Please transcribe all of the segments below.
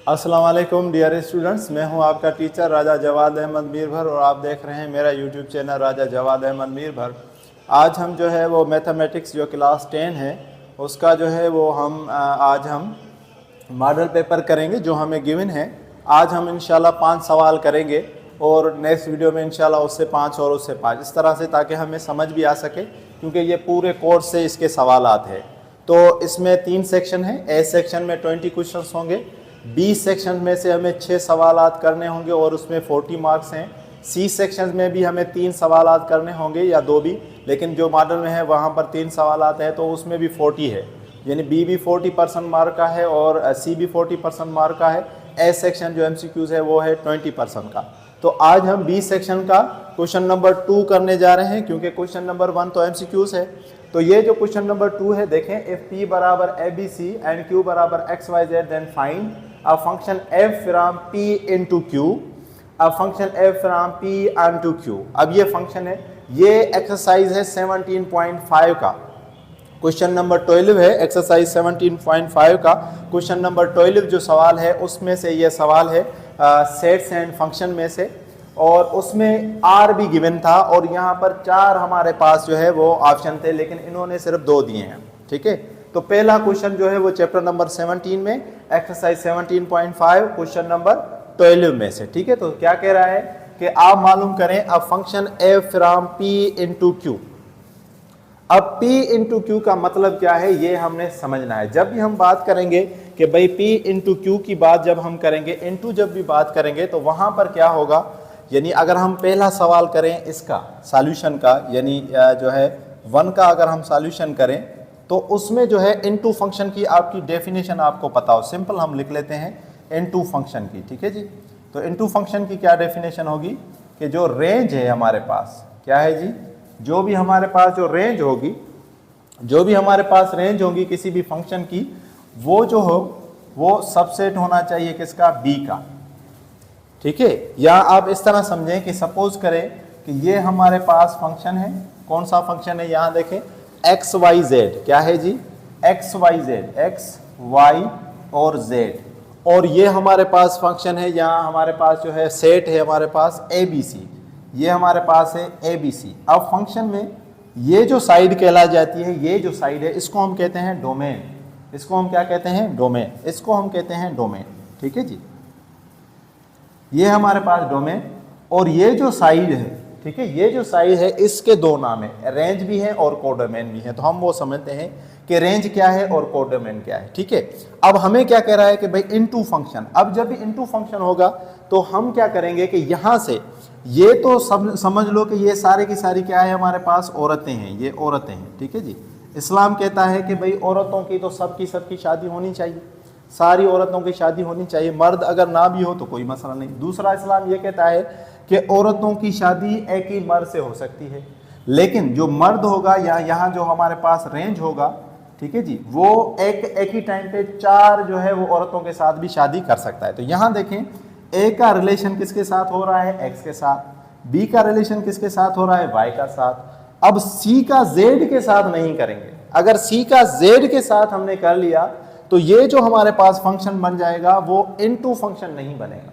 अस्सलाम वालेकुम dear students, मैं हूं आपका टीचर राजा जवाद अहमद मीरभर और आप देख रहे हैं मेरा यूट्यूब चैनल राजा जवाद अहमद मीरभर। आज हम जो है वो मैथमेटिक्स जो क्लास 10 है उसका जो है वो आज हम मॉडल पेपर करेंगे जो हमें गिवन है। आज हम इंशाल्लाह 5 सवाल करेंगे और नेक्स्ट वीडियो में इंशाल्लाह उससे 5 और उससे 5, इस तरह से, ताकि हमें समझ भी आ सके, क्योंकि ये पूरे कोर्स से इसके सवालात है। तो इसमें 3 सेक्शन है। ए सेक्शन में 20 क्वेश्चन होंगे, बी सेक्शन में से हमें 6 सवालात करने होंगे और उसमें 40 मार्क्स हैं। सी सेक्शन में भी हमें 3 सवालात करने होंगे या 2 भी, लेकिन जो मॉडल में है वहाँ पर 3 सवालात है तो उसमें भी 40 है, यानी बी भी 40% मार्क का है और सी भी 40% मार्क का है। ए सेक्शन जो MCQs है वो है 20% का। तो आज हम बी सेक्शन का क्वेश्चन नंबर 2 करने जा रहे हैं, क्योंकि क्वेश्चन नंबर 1 तो MCQs है। तो ये जो क्वेश्चन नंबर 2 है, देखें, इफ P बराबर ABC एंड Q बराबर XYZ then find a function f from P into Q, a function f from P into Q। अब ये फंक्शन है, ये एक्सरसाइज है 17.5 का, क्वेश्चन नंबर 12 है। एक्सरसाइज 17.5 का क्वेश्चन नंबर 12 जो सवाल है उसमें से ये सवाल है सेट्स एंड फंक्शन में से, और उसमें R भी गिवन था और यहाँ पर 4 हमारे पास जो है वो ऑप्शन थे, लेकिन इन्होंने सिर्फ 2 दिए हैं। ठीक है, तो पहला क्वेश्चन जो है वो चैप्टर नंबर 17 में एक्सरसाइज 17.5 क्वेश्चन नंबर 12 में से। ठीक है, तो क्या कह रहा है कि आप मालूम करें अब function f from P into Q। अब P इंटू Q का मतलब क्या है ये हमने समझना है। जब भी हम बात करेंगे कि भाई P इंटू Q की बात जब हम करेंगे, इंटू जब भी बात करेंगे, तो वहां पर क्या होगा, यानी अगर हम पहला सवाल करें इसका सॉल्यूशन का, यानी जो है 1 का अगर हम सॉल्यूशन करें तो उसमें जो है इनटू फंक्शन की आपकी डेफिनेशन आपको पता हो, सिंपल हम लिख लेते हैं इनटू फंक्शन की। ठीक है जी, तो इनटू फंक्शन की क्या डेफिनेशन होगी कि जो रेंज है हमारे पास, क्या है जी, जो भी हमारे पास जो रेंज होगी, जो भी हमारे पास रेंज होगी किसी भी फंक्शन की, वो जो हो वो सबसेट होना चाहिए किसका, बी का। ठीक है, या आप इस तरह समझें कि सपोज करें कि ये हमारे पास फंक्शन है, कौन सा फंक्शन है, यहाँ देखें XYZ, क्या है जी, XYZ, X Y और Z, और ये हमारे पास फंक्शन है, यहाँ हमारे पास जो है सेट है हमारे पास ABC, ये हमारे पास है ABC। अब फंक्शन में ये जो साइड कहला जाती है, ये जो साइड है इसको हम कहते हैं डोमेन, इसको हम क्या कहते हैं, डोमेन, इसको हम कहते हैं डोमेन। ठीक है जी, ये हमारे पास डोमेन, और ये जो साइड है, ठीक है, ये जो साइड है इसके 2 नाम है, रेंज भी है और कोडोमेन भी है। तो हम वो समझते हैं कि रेंज क्या है और कोडोमेन क्या है। ठीक है, अब हमें क्या कह रहा है कि भाई इनटू फंक्शन। अब जब भी इनटू फंक्शन होगा तो हम क्या करेंगे कि यहाँ से ये तो सब समझ लो कि ये सारे की सारी क्या है हमारे पास, औरतें हैं, ये औरतें हैं। ठीक है जी, इस्लाम कहता है कि भाई औरतों की तो सबकी शादी होनी चाहिए, सारी औरतों की शादी होनी चाहिए, मर्द अगर ना भी हो तो कोई मसला नहीं। दूसरा, इस्लाम ये कहता है कि औरतों की शादी एक ही मर्द से हो सकती है, लेकिन जो मर्द होगा या यहाँ जो हमारे पास रेंज होगा, ठीक है जी, वो एक ही टाइम पे 4 जो है वो औरतों के साथ भी शादी कर सकता है। तो यहाँ देखें, ए का रिलेशन किसके साथ हो रहा है, एक्स के साथ, बी का रिलेशन किसके साथ हो रहा है, वाई का साथ। अब सी का जेड के साथ नहीं करेंगे। अगर सी का जेड के साथ हमने कर लिया तो ये जो हमारे पास फंक्शन बन जाएगा वो इनटू फंक्शन नहीं बनेगा।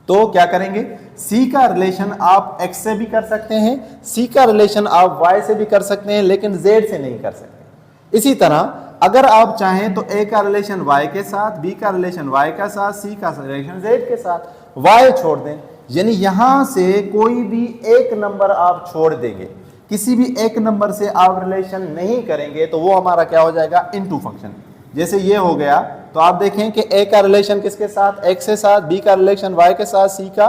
तो क्या करेंगे, C का रिलेशन आप X से भी कर सकते हैं, C का रिलेशन आप Y से भी कर सकते हैं, लेकिन Z से नहीं कर सकते। इसी तरह अगर आप चाहें तो A का रिलेशन Y के साथ, B का रिलेशन Y के साथ, C का रिलेशन Z के साथ, Y छोड़ दें, यानी यहां से कोई भी एक नंबर आप छोड़ देंगे, किसी भी एक नंबर से आप रिलेशन नहीं करेंगे तो वो हमारा क्या हो जाएगा, इनटू फंक्शन। जैसे ये हो गया, तो आप देखें कि ए का रिलेशन किसके साथ, एक्स के साथ, बी का रिलेशन वाई के साथ, सी का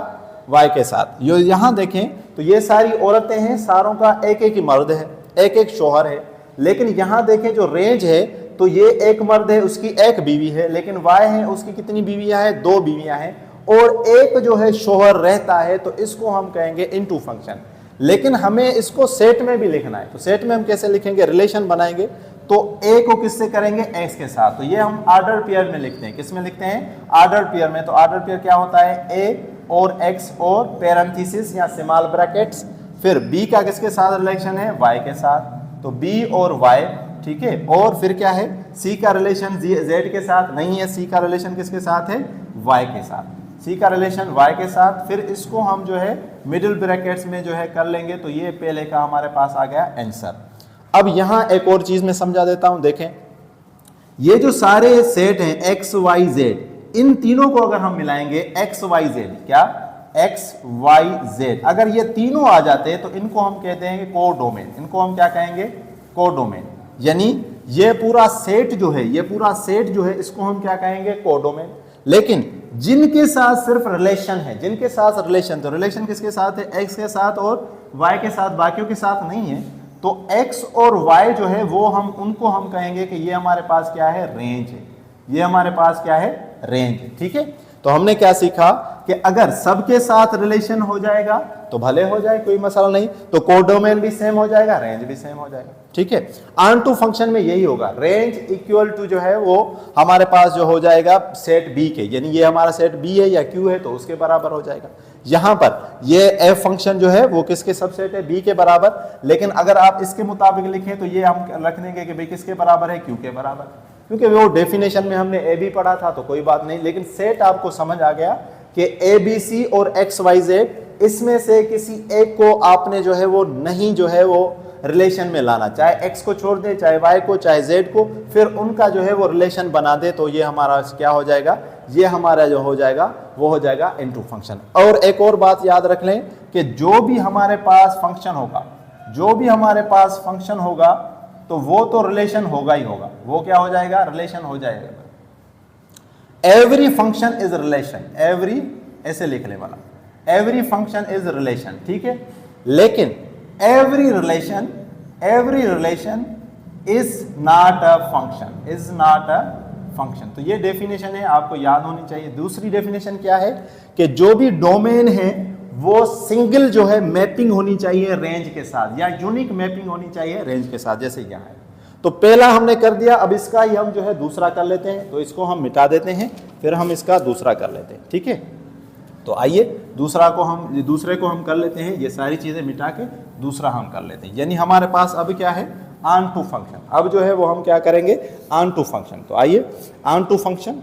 वाई के साथ। यो यहाँ देखें तो ये सारी औरतें हैं, सारों का एक ही मर्द है, एक शोहर है, लेकिन यहाँ देखें जो रेंज है तो ये एक मर्द है, उसकी एक बीवी है, लेकिन वाई है उसकी कितनी बीवियां हैं, 2 बीवियां हैं, और एक जो है शोहर रहता है, तो इसको हम कहेंगे इनटू फंक्शन। लेकिन हमें इसको सेट में भी लिखना है, तो सेट में हम कैसे लिखेंगे, रिलेशन बनाएंगे, तो ए को किससे करेंगे, एक्स के साथ। तो ये हम ऑर्डर पेयर में लिखते हैं, किस में लिखते हैं, ऑर्डर पेयर में। तो ऑर्डर पेयर क्या होता है, ए और एक्स और पैरेंथेसिस या स्मॉल ब्रैकेट्स, फिर बी का किसके साथ रिलेशन है, वाई के साथ, तो बी और वाई। ठीक है। और फिर क्या है, सी का रिलेशन जेड के साथ नहीं है, सी का रिलेशन किसके साथ है, वाई के साथ, सी का रिलेशन वाई के साथ। फिर इसको हम जो है मिडिल ब्रैकेट्स में जो है कर लेंगे, तो ये पहले का हमारे पास आ गया आंसर। अब यहां एक और चीज मैं समझा देता हूं, देखें ये जो सारे सेट हैं एक्स वाई जेड, इन तीनों को अगर हम मिलाएंगे एक्स वाई जेड, क्या एक्स वाई जेड, अगर ये तीनों आ जाते हैं तो इनको हम कहते हैं कोडोमेन। इनको हम क्या कहेंगे, कोडोमेन। यानी ये पूरा सेट जो है, ये पूरा सेट जो है, इसको हम क्या कहेंगे, कोडोमेन। लेकिन जिनके साथ सिर्फ रिलेशन है, जिनके साथ रिलेशन, तो रिलेशन किसके साथ है, एक्स के साथ और वाई के साथ, बाकियों के साथ नहीं है, तो एक्स और वाई जो है वो हम उनको हम कहेंगे कि ये हमारे पास क्या है, रेंज है, ये हमारे पास क्या है, रेंज है। ठीक है, तो हमने क्या सीखा कि अगर सबके साथ रिलेशन हो जाएगा तो भले हो जाए, कोई मसला नहीं, तो कोडोमेन भी सेम हो जाएगा, रेंज भी सेम हो जाएगा। ठीक है, ऑन टू फंक्शन में यही होगा, रेंज इक्वल टू जो है वो हमारे पास जो हो जाएगा सेट बी के, यानी ये हमारा सेट बी है या क्यू है तो उसके बराबर हो जाएगा। यहां पर ये एफ फंक्शन जो है वो किसके सबसेट है, बी के बराबर। लेकिन अगर आप इसके मुताबिक लिखें तो ये हम रख देंगे कि भाई किसके बराबर है, क्यू के बराबर, क्योंकि वो डेफिनेशन में हमने ए बी पढ़ा था तो कोई बात नहीं। लेकिन सेट आपको समझ आ गया कि ए बी सी और एक्स वाई जेड, इसमें से किसी एक को आपने जो है वो नहीं जो है वो रिलेशन में लाना, चाहे एक्स को छोड़ दे, चाहे वाई को, चाहे जेड को, फिर उनका जो है वो रिलेशन बना दे, तो ये हमारा क्या हो जाएगा, ये हमारा जो हो जाएगा वो हो जाएगा इनटू फंक्शन। और एक और बात याद रख लें कि जो भी हमारे पास फंक्शन होगा, जो भी हमारे पास फंक्शन होगा तो वो तो रिलेशन होगा ही होगा, वो क्या हो जाएगा, रिलेशन हो जाएगा। Every function is relation, every ऐसे लिखने वाला, एवरी फंक्शन इज रिलेशन। ठीक है, लेकिन every relation is not a function, is not a function. तो ये डेफिनेशन है, आपको याद होनी चाहिए। दूसरी डेफिनेशन क्या है कि जो भी डोमेन है वो सिंगल जो है मैपिंग होनी चाहिए रेंज के साथ, या यूनिक मैपिंग होनी चाहिए रेंज के साथ, जैसे यहाँ है। तो पहला हमने कर दिया, अब इसका ही हम जो है दूसरा कर लेते हैं, तो इसको हम मिटा देते हैं, फिर हम इसका दूसरा कर लेते हैं। ठीक है, तो आइए दूसरे को हम कर लेते हैं, ये सारी चीजें मिटा के दूसरा हम कर लेते हैं। यानी हमारे पास अब क्या है, ऑन टू फंक्शन। अब जो है वो हम क्या करेंगे, ऑन टू फंक्शन। तो आइए onto function,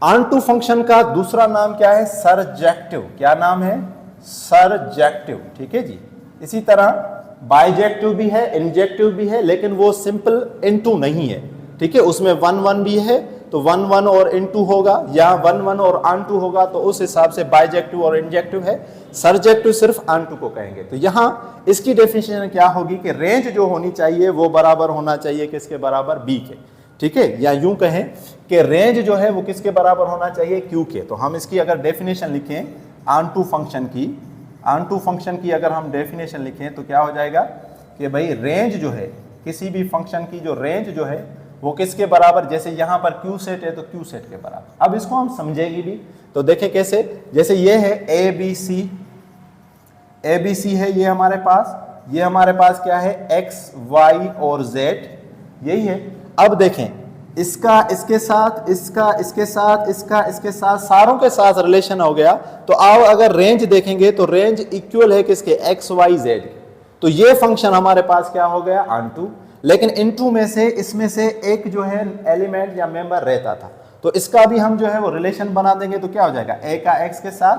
onto function का दूसरा नाम क्या है, सरजेक्टिव। क्या नाम है, सरजेक्टिव। ठीक है जी, इसी तरह बाइजेक्टिव भी है, इंजेक्टिव भी है, लेकिन वो सिंपल इनटू नहीं है। ठीक है, उसमें 1 भी है, तो 1 और इनटू होगा, या 1 और ऑन टू होगा, तो उस हिसाब से बाइजेक्टिव और इंजेक्टिव है। सरजेक्टिव सिर्फ ऑन टू को कहेंगे। तो यहां इसकी डेफिनेशन क्या होगी कि रेंज जो होनी चाहिए वो बराबर होना चाहिए किसके बराबर, बी के। ठीक है, या यूं कहें कि रेंज जो है वो किसके बराबर होना चाहिए, क्यू के। तो हम इसकी अगर डेफिनेशन लिखें ऑन टू फंक्शन की, ऑन टू फंक्शन की अगर हम डेफिनेशन लिखें तो क्या हो जाएगा कि भाई रेंज जो है किसी भी फंक्शन की, जो रेंज जो है वो किसके बराबर, जैसे यहां पर क्यू सेट है तो क्यू सेट के बराबर। अब इसको हम समझेंगे भी, तो देखें कैसे, जैसे ये है A B C, A B C है ये हमारे पास, ये हमारे पास क्या है, एक्स वाई और जेड, यही है। अब देखें इसका इसके साथ, इसका इसके साथ, इसका इसके साथ, सारों के साथ रिलेशन हो गया। तो आओ अगर रेंज देखेंगे तो रेंज इक्वल है किसके, एक्स वाई जेड। तो ये फंक्शन हमारे पास क्या हो गया, ऑन टू। लेकिन इनटू में से इसमें से एक जो है एलिमेंट या मेंबर रहता था, तो इसका भी हम जो है वो रिलेशन बना देंगे, तो क्या हो जाएगा, ए का एक्स के साथ,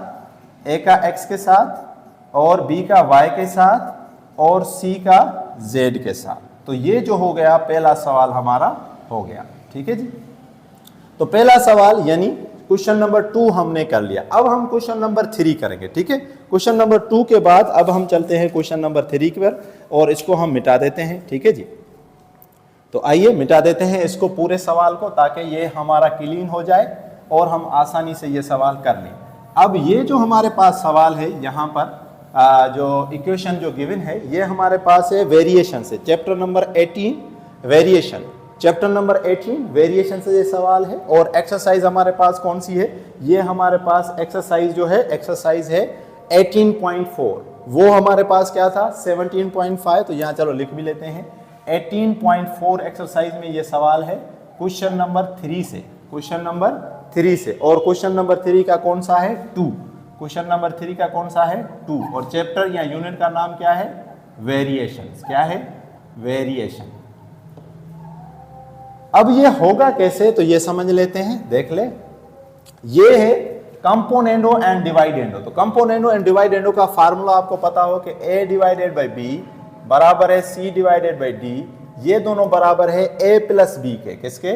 ए का एक्स के साथ, और बी का वाई के साथ, और सी का जेड के साथ। तो ये जो हो गया पहला सवाल हमारा हो गया। ठीक है जी, तो पहला सवाल यानी क्वेश्चन नंबर 2 हमने कर लिया। अब हम क्वेश्चन नंबर 3 करेंगे। ठीक है, क्वेश्चन नंबर 2 के बाद अब हम चलते हैं क्वेश्चन नंबर 3 पर, और इसको हम मिटा देते हैं। ठीक है जी, तो आइए मिटा देते हैं इसको, पूरे सवाल को, ताकि ये हमारा क्लीन हो जाए और हम आसानी से ये सवाल कर लें। अब ये जो हमारे पास सवाल है, यहाँ पर जो इक्वेशन जो गिवन है, ये हमारे पास है वेरिएशन से, chapter number 18 variation, chapter number 18 variation से ये सवाल है। और एक्सरसाइज हमारे पास कौन सी है, ये हमारे पास एक्सरसाइज जो है, एक्सरसाइज है 18.4। वो हमारे पास क्या था, 17.5। तो यहाँ चलो लिख भी लेते हैं, 18.4 एक्सरसाइज में ये सवाल है क्वेश्चन नंबर 3 से, क्वेश्चन नंबर 3 से। और क्वेश्चन नंबर 3 का कौन सा है, 2। क्वेश्चन नंबर 3 का कौन सा है, 2। और चैप्टर या यूनिट का नाम क्या है, वेरिएशंस। क्या है, वेरिएशन। अब ये होगा कैसे, तो ये समझ लेते हैं, देख ले। ये है कंपोनेंडो एंड डिवाइडेंडो। तो कंपोनेंडो एंड डिवाइडेंडो का फार्मूला आपको पता हो कि a डिवाइडेड बाई बी बराबर है c डिवाइडेड बाई डी। ये दोनों बराबर है a प्लस बी के, किसके,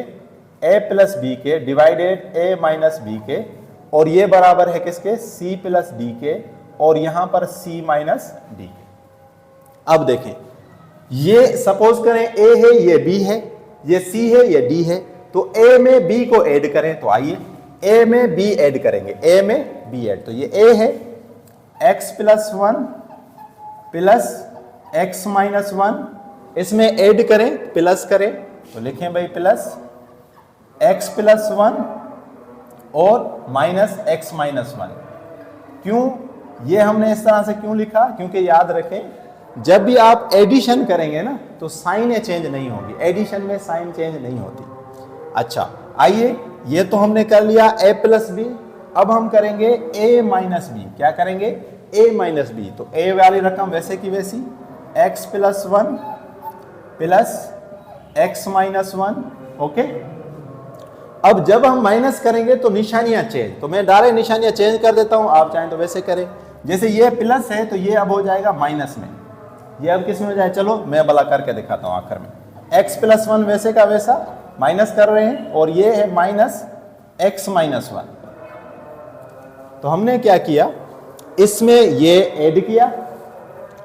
a प्लस बी के डिवाइडेड a माइनस बी के, और ये बराबर है किसके, c प्लस डी के, और यहां पर c माइनस डी के। अब देखें, ये सपोज करें a है, ये b है, ये c है, ये d है, तो a में b को ऐड करें। तो आइए a में b ऐड करेंगे, a में b ऐड, तो ये a है x plus 1 plus x minus 1, इसमें ऐड करें, प्लस करें, तो लिखें भाई प्लस x प्लस 1 और माइनस x माइनस 1। क्यों ये हमने इस तरह से क्यों लिखा, क्योंकि याद रखें जब भी आप एडिशन करेंगे ना तो साइन चेंज नहीं होगी, एडिशन में साइन चेंज नहीं होती। अच्छा आइए, ये तो हमने कर लिया a प्लस बी, अब हम करेंगे a माइनस बी। क्या करेंगे, a माइनस बी। तो a वाली रकम वैसे की वैसी x plus 1 plus x minus 1। Okay, अब जब हम माइनस करेंगे तो निशानियां चेंज, तो मैं डायरेक्ट निशानियां चेंज कर देता हूं, आप चाहें तो वैसे करें। जैसे ये प्लस है तो ये अब हो जाएगा माइनस में, ये अब किस में हो जाए, चलो मैं भला करके दिखाता हूं आखिर में। x प्लस 1 वैसे का वैसा माइनस कर रहे हैं, और ये है माइनस x माइनस 1। तो हमने क्या किया, इसमें ये ऐड किया,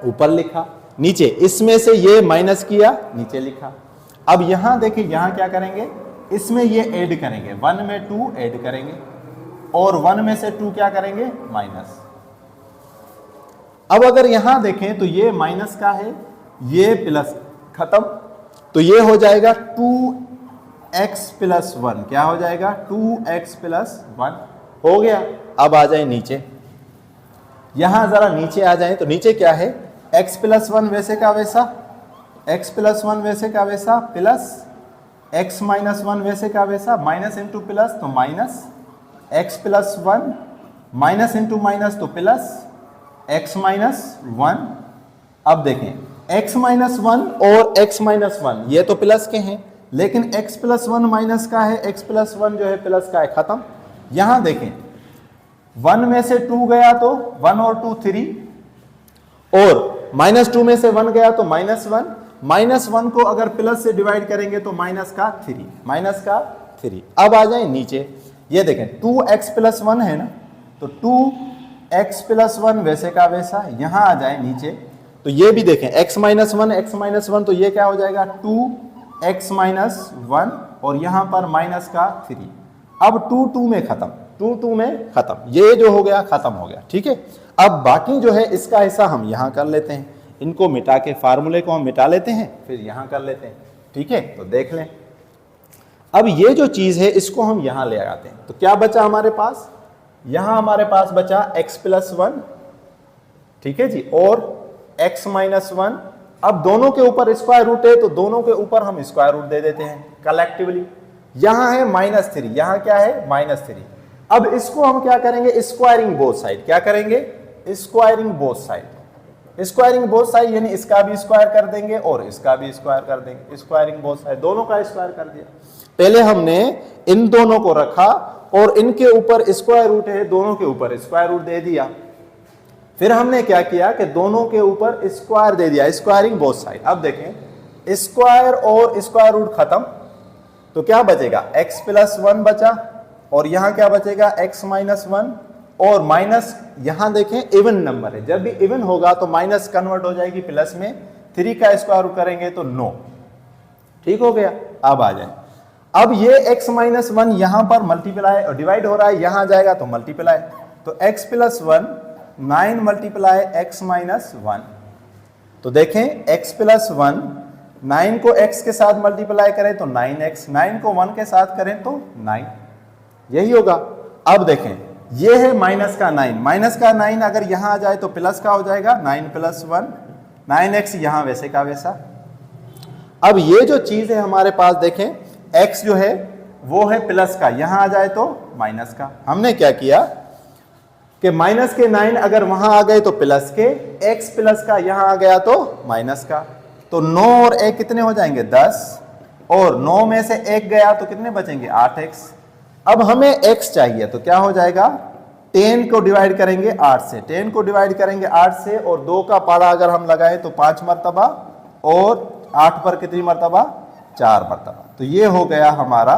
ऊपर लिखा, नीचे इसमें से ये माइनस किया, नीचे लिखा। अब यहां देखिए, यहां क्या करेंगे, इसमें ये ऐड करेंगे, 1 में 2 ऐड करेंगे, और 1 में से 2 क्या करेंगे, माइनस। अब अगर यहां देखें तो ये माइनस का है, ये प्लस, खत्म। तो ये हो जाएगा 2x प्लस 1, क्या हो जाएगा, 2x प्लस 1 हो गया। अब आ जाए नीचे, यहां जरा नीचे आ जाए, तो नीचे क्या है, x प्लस 1 वैसे का वैसा, x प्लस 1 वैसे का वैसा, प्लस x माइनस 1 वैसे का वैसा, माइनस इंटू प्लस तो minus, x plus 1 minus into minus तो प्लस x माइनस 1। अब देखें x माइनस 1 और x माइनस 1 ये तो प्लस के हैं, लेकिन x प्लस 1 माइनस का है, x प्लस 1 जो है प्लस का है, खत्म। यहां देखें 1 में से 2 गया तो 1 और 2 3, और माइनस 2 में से 1 गया तो माइनस 1, माइनस 1 को अगर प्लस से डिवाइड करेंगे तो माइनस का 3, माइनस का 3। अब आ जाए नीचे, ये देखें 2x प्लस 1 है ना, तो 2x प्लस 1 वैसे का वैसा, यहां आ जाए नीचे, तो ये भी देखें x माइनस 1, x माइनस 1, तो ये क्या हो जाएगा 2x माइनस 1, और यहां पर माइनस का 3। अब 2 2 में खत्म, 2 2 में खत्म, ये जो हो गया खत्म हो गया, ठीक है। अब बाकी जो है इसका हिस्सा हम यहां कर लेते हैं, इनको मिटा के फार्मूले को हम मिटा लेते हैं, फिर यहां कर लेते हैं, ठीक है। तो देख लें, अब ये जो चीज है इसको हम यहां ले आते हैं, तो क्या बचा हमारे पास, यहां हमारे पास बचा x प्लस 1, ठीक है जी, और x माइनस 1। अब दोनों के ऊपर स्क्वायर रूट है, तो दोनों के ऊपर हम स्क्वायर रूट दे देते हैं कलेक्टिवली। यहां है माइनस 3, यहां क्या है माइनस 3। अब इसको हम क्या करेंगे, स्क्वायरिंग बोथ साइड, क्या करेंगे, squaring both side. Squaring both side यानी इसका भी स्क्वायर कर देंगे और इसका भी स्क्वायर कर देंगे, स्क्वायरिंग बोथ साइड, दोनों का स्क्वायर कर दिया। पहले हमने इन दोनों को रखा और इनके ऊपर स्क्वायर रूट है, दोनों के ऊपर स्क्वायर रूट दे दिया। फिर हमने क्या किया कि दोनों के ऊपर स्क्वायर दे दिया, स्क्वायरिंग बोथ साइड। अब देखें स्क्वायर और स्क्वायर रूट खत्म, तो क्या बचेगा, x प्लस 1 बचा, और यहां क्या बचेगा, x माइनस 1, और माइनस यहां देखें इवन नंबर है, जब भी इवन होगा तो माइनस कन्वर्ट हो जाएगी प्लस में, 3 का स्क्वायर रूट करेंगे तो 9, ठीक हो गया। अब आ जाए, अब ये x माइनस 1 यहां पर मल्टीप्लाई और डिवाइड हो रहा है, यहां जाएगा तो मल्टीप्लाई, तो x plus 1 9 multiply x minus 1। तो देखें x प्लस 1, 9 को x के साथ मल्टीप्लाई करें तो 9x, 9 को 1 के साथ करें तो 9, यही होगा। अब देखें ये है माइनस का 9, माइनस का 9 अगर यहां आ जाए तो प्लस का हो जाएगा 9 प्लस 1, 9x यहां वैसे का वैसा। अब ये जो चीज है हमारे पास देखें, x जो है वो है प्लस का, यहां आ जाए तो माइनस का। हमने क्या किया कि माइनस के 9 अगर वहां आ गए तो प्लस के, x प्लस का यहां आ गया तो माइनस का, तो 9 और 1 कितने हो जाएंगे 10, और 9 में से 1 गया तो कितने बचेंगे 8x। अब हमें x चाहिए तो क्या हो जाएगा 10 को डिवाइड करेंगे 8 से, 10 को डिवाइड करेंगे 8 से और 2 का पारा अगर हम लगाए तो 5 मरतबा और 8 पर कितनी मरतबा 4 मरतबा। तो ये हो गया हमारा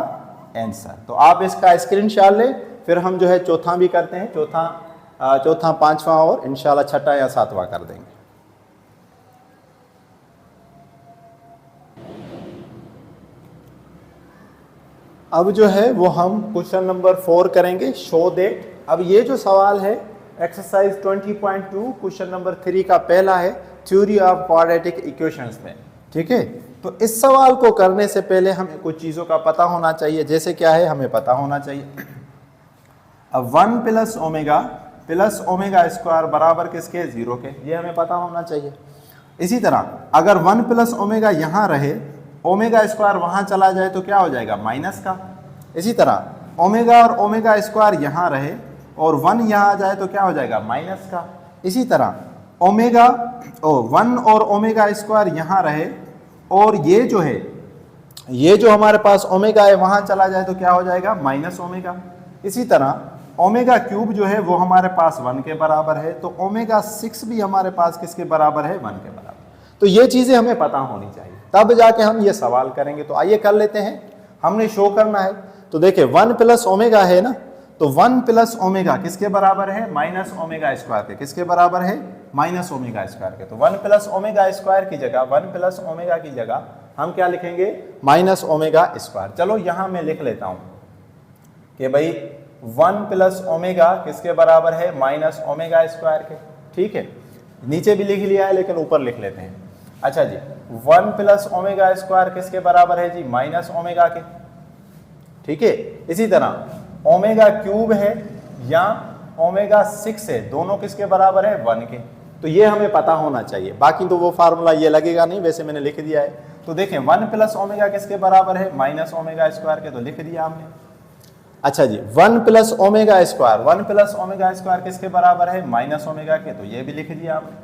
आंसर। तो आप इसका स्क्रीनशॉट लें, फिर हम जो है चौथा भी करते हैं, चौथा पांचवा और इंशाल्लाह छठा या सातवां कर देंगे। अब जो है वो हम क्वेश्चन नंबर 4 करेंगे, शो दैट। अब ये जो सवाल है एक्सरसाइज 20.2 क्वेश्चन नंबर 3 का पहला है, थ्योरी ऑफ क्वाड्रेटिक इक्वेशंस में, ठीक है। तो इस सवाल को करने से पहले हमें कुछ चीज़ों का पता होना चाहिए, जैसे क्या है हमें पता होना चाहिए अब 1 प्लस ओमेगा स्क्वायर बराबर किसके 0 के, ये हमें पता होना चाहिए। इसी तरह अगर 1 प्लस ओमेगा यहाँ रहे, ओमेगा स्क्वायर वहाँ चला जाए तो क्या हो जाएगा माइनस का। इसी तरह ओमेगा और ओमेगा स्क्वायर यहाँ रहे और 1 यहाँ आ जाए तो क्या हो जाएगा माइनस का। इसी तरह ओमेगा 1 और ओमेगा स्क्वायर यहाँ रहे और ये जो है ये जो हमारे पास ओमेगा है वहाँ चला जाए तो क्या हो जाएगा माइनस ओमेगा। इसी तरह ओमेगा क्यूब जो है वो हमारे पास 1 के बराबर है, तो ओमेगा 6 भी हमारे पास किसके बराबर है 1 के बराबर। तो ये चीज़ें हमें पता होनी चाहिए, तब जाके हम ये सवाल करेंगे। तो आइए कर लेते हैं, हमने शो करना है। तो देखिए 1 प्लस ओमेगा है ना, तो 1 प्लस ओमेगा किसके बराबर है माइनस ओमेगा स्क्वायर के, किसके बराबर है माइनस ओमेगा स्क्वायर के। तो 1 प्लस ओमेगा स्क्वायर की जगह 1 प्लस ओमेगा की जगह हम क्या लिखेंगे माइनस ओमेगा स्क्वायर। चलो यहाँ मैं लिख लेता हूँ कि भाई 1 प्लस ओमेगा किसके बराबर है माइनस ओमेगा स्क्वायर के, ठीक है। नीचे भी लिख लिया है लेकिन ऊपर लिख लेते हैं। अच्छा जी 1 प्लस ओमेगा स्क्वायर किसके बराबर है जी माइनस ओमेगा के, ठीक है। इसी तरह ओमेगा क्यूब है या ओमेगा 6 है, दोनों किसके बराबर है 1 के। तो ये हमें पता होना चाहिए, बाकी तो वो फार्मूला ये लगेगा नहीं, वैसे मैंने लिख दिया है। तो देखें 1 प्लस ओमेगा किसके बराबर है माइनस ओमेगा स्क्वायर के, तो लिख दिया हमने। अच्छा जी 1 plus omega square, 1 plus omega square किसके बराबर है माइनस ओमेगा के, तो ये भी लिख दिया हमने।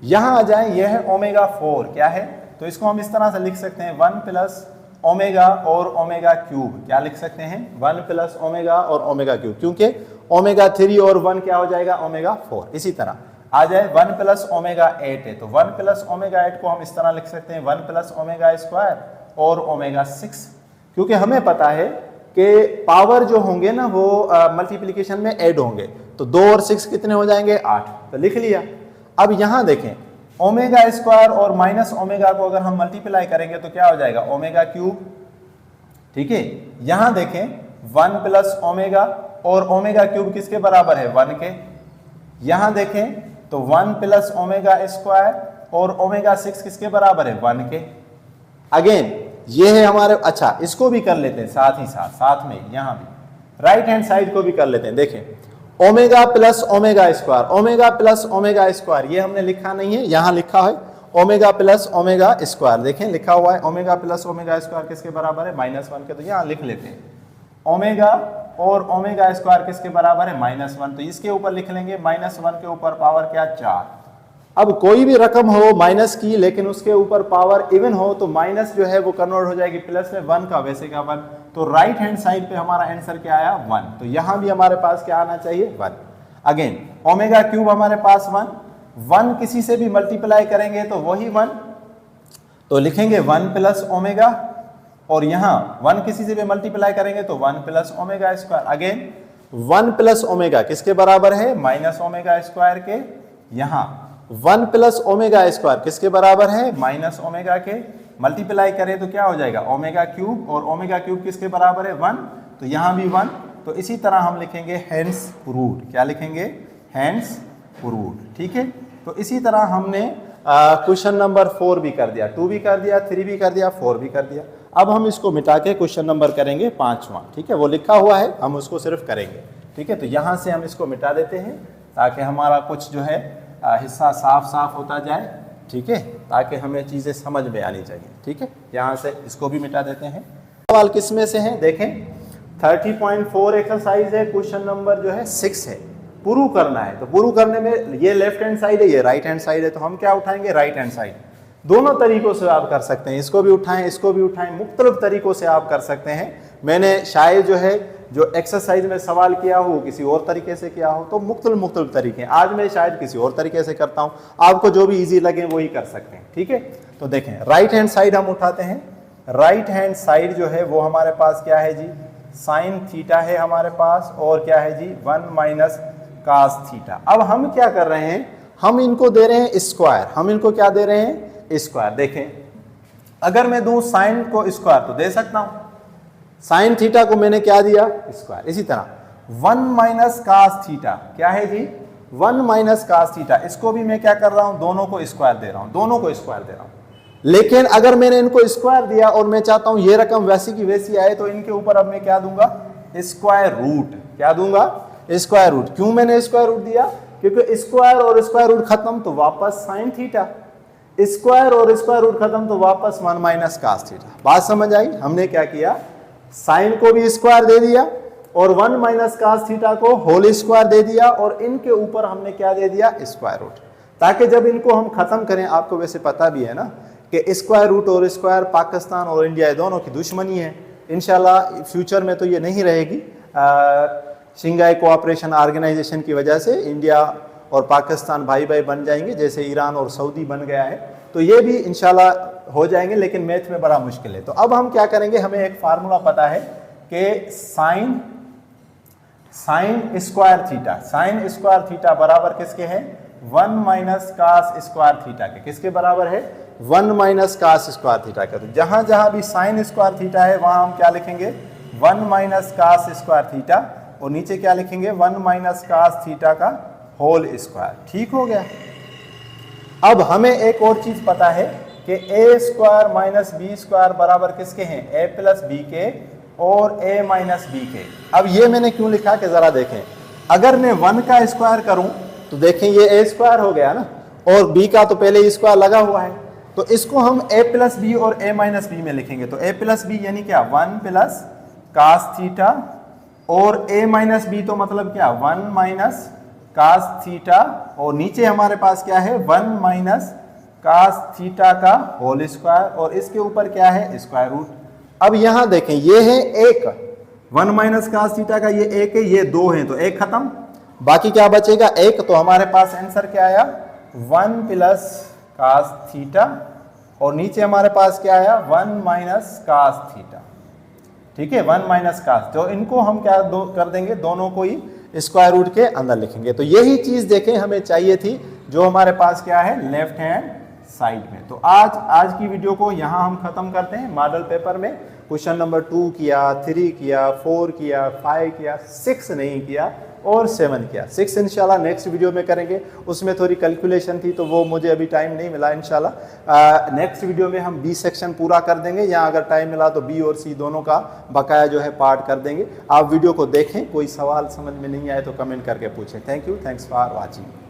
यहाँ आ जाए, यह है ओमेगा 4, क्या है, तो इसको हम इस तरह से लिख सकते हैं 1 प्लस ओमेगा और ओमेगा क्यूब, क्या लिख सकते हैं 1 प्लस ओमेगा और ओमेगा क्यूब, क्योंकि ओमेगा 3 और 1 क्या हो जाएगा ओमेगा 4। इसी तरह आ जाए 1 प्लस ओमेगा 8 है, तो 1 प्लस ओमेगा 8 को हम इस तरह लिख सकते हैं 1 प्लस ओमेगा स्क्वायर और ओमेगा 6, क्योंकि हमें पता है कि पावर जो होंगे ना वो मल्टीप्लिकेशन में ऐड होंगे, तो 2 और 6 कितने हो जाएंगे 8, तो लिख लिया। अब यहाँ देखें ओमेगा स्क्वायर और माइनस ओमेगा को अगर हम मल्टीप्लाई करेंगे तो क्या हो जाएगा ओमेगा क्यूब, ठीक है। यहाँ देखें 1 प्लस ओमेगा और ओमेगा क्यूब किसके बराबर है 1 के। यहाँ देखें तो 1 प्लस ओमेगा स्क्वायर और ओमेगा 6 किसके बराबर है 1 के। अगेन ये है हमारे, अच्छा इसको भी कर लेते हैं साथ ही साथ में यहाँ भी राइट हैंड साइड को भी कर लेते हैं। देखें omega plus omega square, omega plus omega square ये हमने लिखा नहीं है, यहाँ लिखा है ओमेगा प्लस ओमेगा स्क्वायर, देखें लिखा हुआ है ओमेगा प्लस ओमेगा स्क्वायर किसके बराबर है -1 के। तो यहाँ लिख लेते हैं ओमेगा और ओमेगा स्क्वायर किसके बराबर है -1, तो इसके ऊपर लिख लेंगे -1 के ऊपर पावर क्या 4। अब कोई भी रकम हो माइनस की लेकिन उसके ऊपर पावर इवन हो तो माइनस जो है वो कन्वर्ट हो जाएगी प्लस में 1 का वैसे का 1, तो राइट हैंड साइड पे हमारा आंसर क्या आया 1, तो यहां भी हमारे पास क्या आना चाहिए 1। अगेन ओमेगा क्यूब हमारे पास 1 किसी से भी मल्टीप्लाई करेंगे तो वही 1, तो लिखेंगे 1 प्लस ओमेगा और यहाँ 1 किसी से भी मल्टीप्लाई करेंगे तो 1 plus omega square. Again 1 plus omega किसके बराबर है माइनस ओमेगा स्क्वायर के, यहाँ 1 प्लस ओमेगा स्क्वायर किसके बराबर है माइनस ओमेगा के, मल्टीप्लाई करें तो क्या हो जाएगा ओमेगा क्यूब और ओमेगा क्यूब किसके बराबर है 1, तो यहाँ भी 1। तो इसी तरह हम लिखेंगे हैंस प्रूव्ड, क्या लिखेंगे हैंस प्रूव्ड, ठीक है। तो इसी तरह हमने क्वेश्चन नंबर 4 भी कर दिया, 2 भी कर दिया, 3 भी कर दिया, 4 भी कर दिया। अब हम इसको मिटा के क्वेश्चन नंबर करेंगे 5वां, ठीक है, वो लिखा हुआ है हम उसको सिर्फ करेंगे, ठीक है। तो यहाँ से हम इसको मिटा देते हैं ताकि हमारा कुछ जो है हिस्सा साफ होता जाए, ठीक है, ताकि हमें चीज़ें समझ में आनी चाहिए, ठीक है। यहाँ से इसको भी मिटा देते हैं। सवाल किस में से है देखें 30.4 एक्सरसाइज है, क्वेश्चन नंबर जो है 6 है, प्रूव करना है। तो प्रूव करने में ये लेफ्ट हैंड साइड है ये राइट हैंड साइड है, तो हम क्या उठाएंगे राइट हैंड साइड। दोनों तरीकों से आप कर सकते हैं, इसको भी उठाएं इसको भी उठाएं, मुख्तलिफ तरीकों से आप कर सकते हैं। मैंने शायद जो एक्सरसाइज में सवाल किया हो किसी और तरीके से किया हो, तो मुख्तलिफ तरीके हैं। आज मैं शायद किसी और तरीके से करता हूं, आपको जो भी इजी लगे वही कर सकते हैं, ठीक है। तो देखें राइट हैंड साइड हम उठाते हैं। राइट हैंड साइड जो है वो हमारे पास क्या है जी, साइन थीटा है हमारे पास, और क्या है जी 1 माइनस कास थीटा। अब हम क्या कर रहे हैं, हम इनको दे रहे हैं स्क्वायर, हम इनको क्या दे रहे हैं स्क्वायर। देखें अगर मैं दूं साइन को स्क्वायर तो दे सकता हूं, साइन थीटा को मैंने क्या दिया स्क्वायर। इसी तरह 1 माइनस कास थीटा क्या है जी 1 माइनस कास थीटा, इसको भी मैं क्या कर रहा हूं, दोनों को स्क्वायर दे रहा हूं, दोनों को स्क्वायर दे रहा हूं। लेकिन अगर मैंने इनको स्क्वायर दिया और मैं चाहता हूं ये रकम वैसी की वैसी आए, तो इनके ऊपर अब मैं क्या दूंगा स्क्वायर रूट, क्या दूंगा स्क्वायर रूट। क्यों मैंने स्क्वायर रूट दिया, क्योंकि स्क्वायर और स्क्वायर रूट खत्म तो वापस साइन थीटा, स्क्वायर और स्क्वायर रूट खत्म तो वापस 1 माइनस कास थीटा। बात समझ आई, हमने क्या किया, साइन को भी स्क्वायर दे दिया और 1 माइनस कास थीटा को होल स्क्वायर दे दिया, और इनके ऊपर हमने क्या दे दिया स्क्वायर रूट, ताकि जब इनको हम खत्म करें, आपको वैसे पता भी है ना कि स्क्वायर रूट और स्क्वायर पाकिस्तान और इंडिया दोनों की दुश्मनी है। इंशाल्लाह फ्यूचर में तो ये नहीं रहेगी, शंघाई कोऑपरेशन ऑर्गेनाइजेशन की वजह से इंडिया और पाकिस्तान भाई भाई बन जाएंगे, जैसे ईरान और सऊदी बन गया है, तो ये भी इंशाल्लाह हो जाएंगे, लेकिन मैथ में बड़ा मुश्किल है। तो अब हम क्या करेंगे, हमें एक फार्मूला पता है कि sine square theta, sine square theta बराबर किसके हैं 1 माइनस कास स्क्वायर थीटा के, किसके बराबर है 1 माइनस कास स्क्वायर थीटा के। तो जहां जहां भी साइन स्क्वायर थीटा है वहां हम क्या लिखेंगे 1 माइनस कास स्क्वायर थीटा, और नीचे क्या लिखेंगे 1 माइनस कास थीटा का होल स्क्वायर। ठीक हो गया। अब हमें एक और चीज पता है कि ए स्क्वायर माइनस बी स्क्वायर बराबर किसके हैं ए प्लस बी के और ए माइनस बी के। अब ये मैंने क्यों लिखा कि जरा देखें, अगर मैं 1 का स्क्वायर करूं तो देखें ये ए स्क्वायर हो गया ना, और बी का तो पहले स्क्वायर लगा हुआ है, तो इसको हम ए प्लस बी और ए माइनस बी में लिखेंगे। तो ए प्लस बी यानी क्या 1 प्लस कास थीटा, और ए माइनस बी तो मतलब क्या 1 माइनस कास थीटा, और नीचे हमारे पास क्या है 1 माइनस कास थीटा का होल स्क्वायर, और इसके ऊपर क्या है स्क्वायर रूट। अब यहां देखें ये है एक 1 माइनस कास थीटा का, ये एक है, ये 2 है, तो एक खत्म, बाकी क्या बचेगा एक। तो हमारे पास आंसर क्या आया 1 प्लस कास थीटा, और नीचे हमारे पास क्या आया 1 माइनस कास थीटा। ठीक है 1 माइनस कास, तो इनको हम क्या कर देंगे, दोनों को ही स्क्वायर रूट के अंदर लिखेंगे। तो यही चीज देखें हमें चाहिए थी, जो हमारे पास क्या है लेफ्ट हैंड साइड में। तो आज की वीडियो को यहाँ हम खत्म करते हैं। मॉडल पेपर में क्वेश्चन नंबर 2 किया, 3 किया, 4 किया, 5 किया, 6 नहीं किया और 7 किया। 6 इंशाल्लाह नेक्स्ट वीडियो में करेंगे, उसमें थोड़ी कैलकुलेशन थी तो वो मुझे अभी टाइम नहीं मिला। इंशाल्लाह नेक्स्ट वीडियो में हम बी सेक्शन पूरा कर देंगे, या अगर टाइम मिला तो बी और सी दोनों का बकाया जो है पार्ट कर देंगे। आप वीडियो को देखें, कोई सवाल समझ में नहीं आए तो कमेंट करके पूछें। Thank you, thanks for watching.